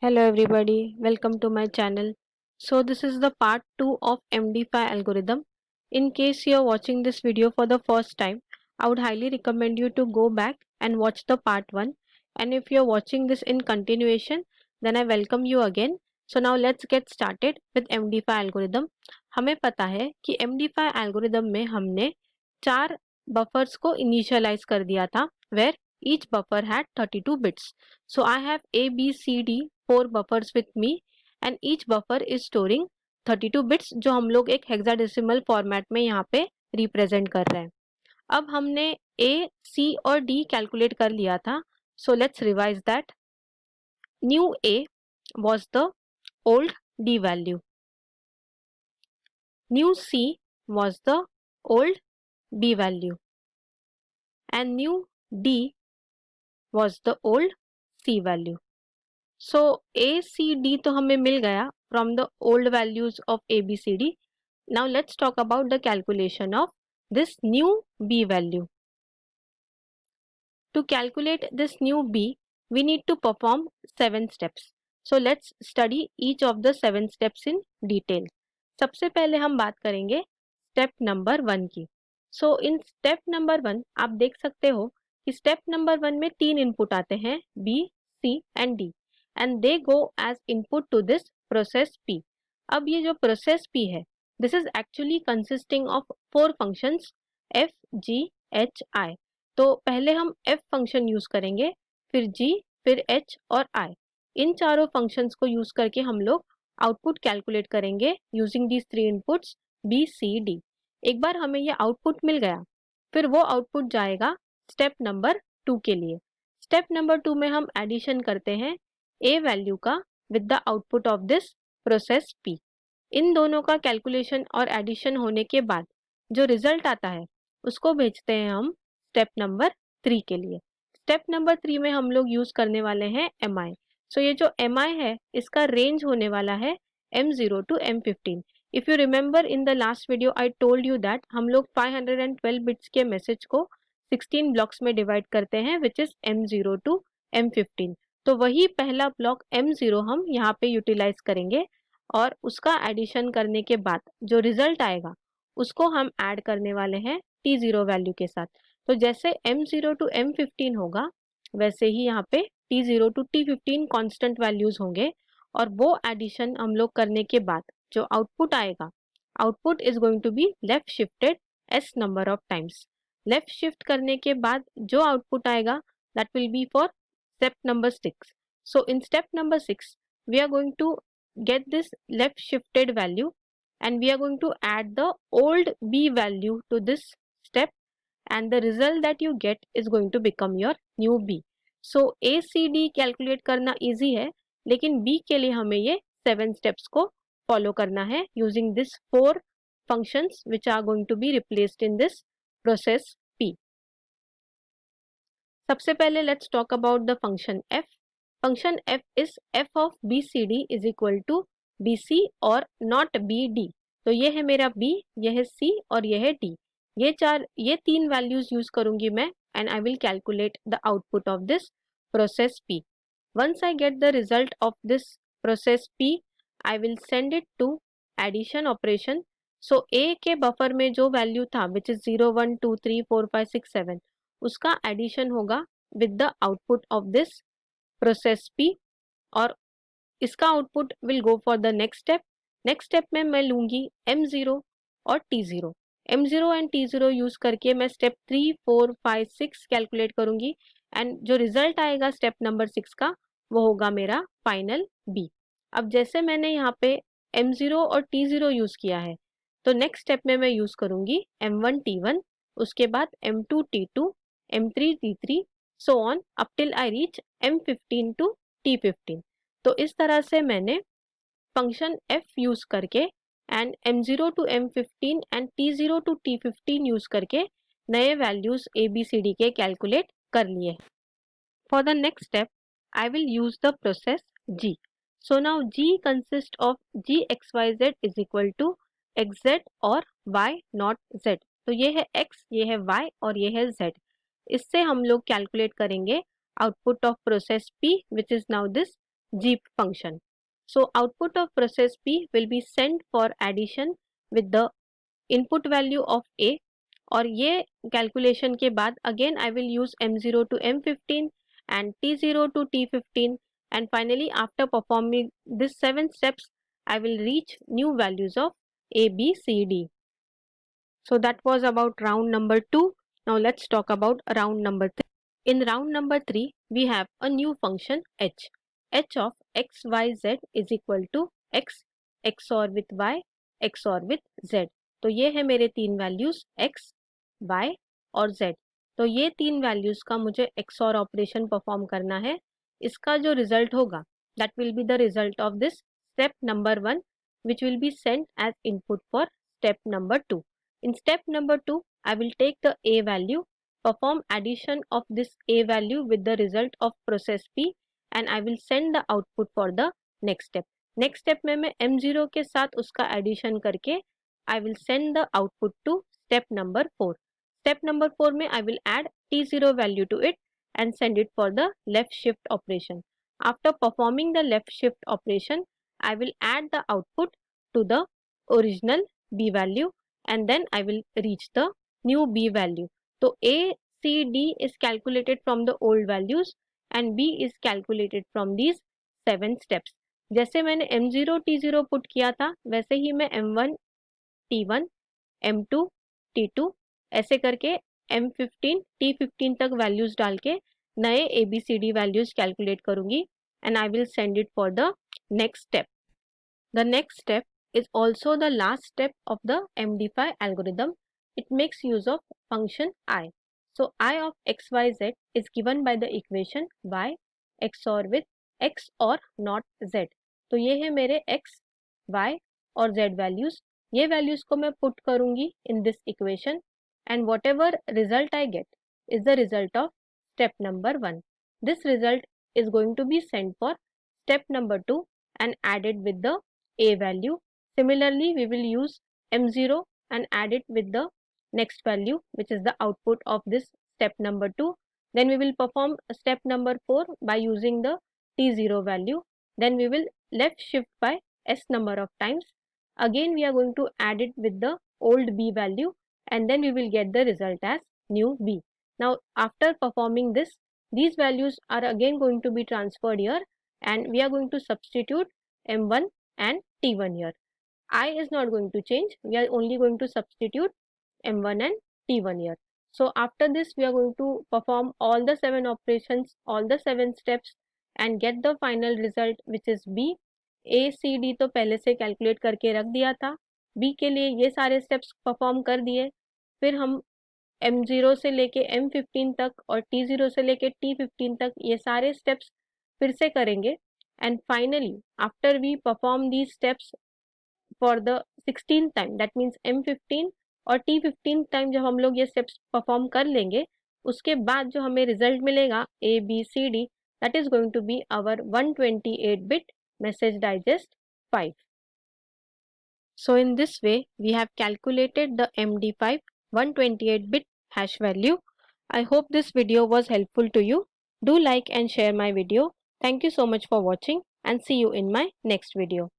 Hello everybody, welcome to my channel. So this is the part 2 of MD5 algorithm. In case you are watching this video for the first time, I would highly recommend you to go back and watch the part 1. And if you are watching this in continuation, then I welcome you again. So now let's get started with MD5 algorithm. हमें पता है कि MD5 algorithm में हमने 4 buffers को initialize कर दिया था where each buffer had 32 bits. So I have A, B, C, D 4 buffers with me and each buffer is storing 32 bits जो हम लोग एक hexadecimal format में यहाँ पे represent कर रहे हैं. अब हमने A, C और D calculate कर लिया था. So let's revise that. New A was the old D value. New C was the old B value. And new D was the old C value. So A, C, D तो हमें मिल गया from the old values of A, B, C, D. Now let's talk about the calculation of this new B value. To calculate this new B, we need to perform 7 steps. So let's study each of the 7 steps in detail. सबसे पहले हम बात करेंगे step number 1 की. So in step number 1 आप देख सकते हो कि step number 1 में 3 इनपुट आते हैं B, C and D and they go as input to this process P. अब ये जो process P है, this is actually consisting of 4 functions F, G, H, I. तो पहले हम f फंक्शन यूज करेंगे, फिर g, फिर h और i. इन चारों फंक्शंस को यूज करके हम लोग आउटपुट कैलकुलेट करेंगे using these 3 inputs b, c, d. एक बार हमें ये आउटपुट मिल गया, फिर वो आउटपुट जाएगा स्टेप नंबर 2 के लिए. स्टेप नंबर 2 में हम एडिशन करते हैं a वैल्यू का with the output of this process p. इन दोनों का कैलकुलेशन और एडिशन होने के बाद जो रिजल्ट आता है उसको भेजते हैं हम स्टेप नंबर 3 के लिए. स्टेप नंबर 3 में हम लोग यूज करने वाले हैं mi. सो ये जो mi है इसका रेंज होने वाला है m0 to m15. If you remember in the last video I told you that हम लोग 512 बिट्स के मैसेज को 16 ब्लॉक्स में डिवाइड करते हैं which is m0 to m15. तो वही पहला ब्लॉक m0 हम यहाँ पे यूटिलाइज करेंगे और उसका एडिशन करने के बाद जो रिजल्ट आएगा उसको हम ऐड करने वाले हैं t0 वैल्यू के साथ. तो जैसे m0 to m15 होगा वैसे ही यहाँ पे t0 to t15 constant values होंगे और वो एडिशन हम लोग करने के बाद जो आउटपुट आएगा, output is going to be left shifted s number of times. Left shift करने के बाद जो आउटपुट आएगा that will be for step number 6. So in step number 6 we are going to get this left shifted value and we are going to add the old b value to this step and the result that you get is going to become your new b. So a c d calculate करना easy है लेकिन b के लिए हमें ये 7 steps को follow करना है using this 4 functions which are going to be replaced in this process p. सबसे पहले let's talk about the function f. Function f is f of bcd is equal to bc और not bd. तो ये है मेरा b, ये है c और ये है d. ये तीन वैल्यूज यूज करूंगी मैं and I will calculate the output of this process p. Once I get the result of this process p I will send it to addition operation. So a के buffer में जो value था which is 0 1 2 3 4 5 6 7 उसका addition होगा with the output of this process p और इसका output will go for the next step. Next step में मैं लूंगी m0 और t0. m0 and t0 use करके मैं स्टेप 3 4 5 6 कैलकुलेट करूंगी एंड जो रिजल्ट आएगा स्टेप नंबर 6 का वो होगा मेरा फाइनल b. अब जैसे मैंने यहाँ पे m0 और t0 यूज किया है तो नेक्स्ट स्टेप में मैं यूज करूंगी m1 t1, उसके बाद m2 t2, m3 t3 so on up till I reach m15 to t15. तो इस तरह से मैंने फंक्शन f यूज करके and m0 to m15 and t0 to t15 use करके नए वैल्यूज abcd के कैलकुलेट कर लिए. For the next step I will use the process g. So now g consist of gxyz is equal to xz और y not z. तो ये है x, ये है y और ये है z. इससे हम लोग कैलकुलेट करेंगे output of process p which is now this zeep function. So output of process P will be sent for addition with the input value of A, और ये कैलकुलेशन के बाद again I will use M0 to M15 and T0 to T15, and finally after performing this 7 steps I will reach new values of A, B, C, D. So that was about round number 2. Now let's talk about round number 3. In round number 3 we have a new function h. H of x, y, z is equal to x XOR with y XOR with z. तो ये है मेरे तीन values x, y और z. तो ये तीन values का मुझे XOR ऑपरेशन परफॉर्म करना है. इसका जो रिजल्ट होगा that will be the result of this step number 1 which will be sent as input for step number 2. In step number 2, I will take the A value, perform addition of this A value with the result of process P, and I will send the output for the next step. Next step में मैं M0 के साथ उसका addition करके I will send the output to step number 4. Step number 4 में I will add T0 value to it and send it for the left shift operation. After performing the left shift operation, I will add the output to the original B value, and then I will reach the new B value. So A, C, D is calculated from the old values and B is calculated from these 7 steps. जैसे मैंने M0 T0 put किया था वैसे ही मैं M1 T1 M2 T2 ऐसे करके M15 T15 तक values डाल के नए ABCD वैल्यूज कैलकुलेट करूंगी and I will send it for the next step. The next step is also the last step of the MD5 algorithm. It makes use of function I. So I of xyz is given by the equation y XOR with x or not z. तो ये है मेरे x, y और z values. ये values को मैं put करूँगी in this equation, and whatever result I get is the result of step number 1. This result is going to be sent for step number 2 and added with the A value. Similarly, we will use M0 and add it with the next value, which is the output of this step number 2. Then we will perform step number 4 by using the T0 value. Then we will left shift by S number of times. Again, we are going to add it with the old B value, and then we will get the result as new B. Now, after performing this, these values are again going to be transferred here, and we are going to substitute M1 and T1 here. I is not going to change. We are only going to substitute M1 and T1 here. So after this, we are going to perform all the 7 operations, all the 7 steps, and get the final result, which is B. A, C, D तो पहले से calculate करके रख दिया था. B के लिए ये सारे स्टेप्स परफॉर्म कर दिए. फिर हम M0 से लेके M15 तक और T0 से लेके T15 तक ये सारे स्टेप्स फिर से करेंगे. And finally, after we perform these steps for the 16th time, that means M15 और T15 टाइम जब हम लोग ये स्टेप्स परफॉर्म कर लेंगे, उसके बाद जो हमें रिजल्ट मिलेगा A, B, C, D, that is going to be our 128-bit message digest 5. So in this way, we have calculated the MD5 128-bit hash value. I hope this video was helpful to you. Do like and share my video. Thank you so much for watching and see you in my next video.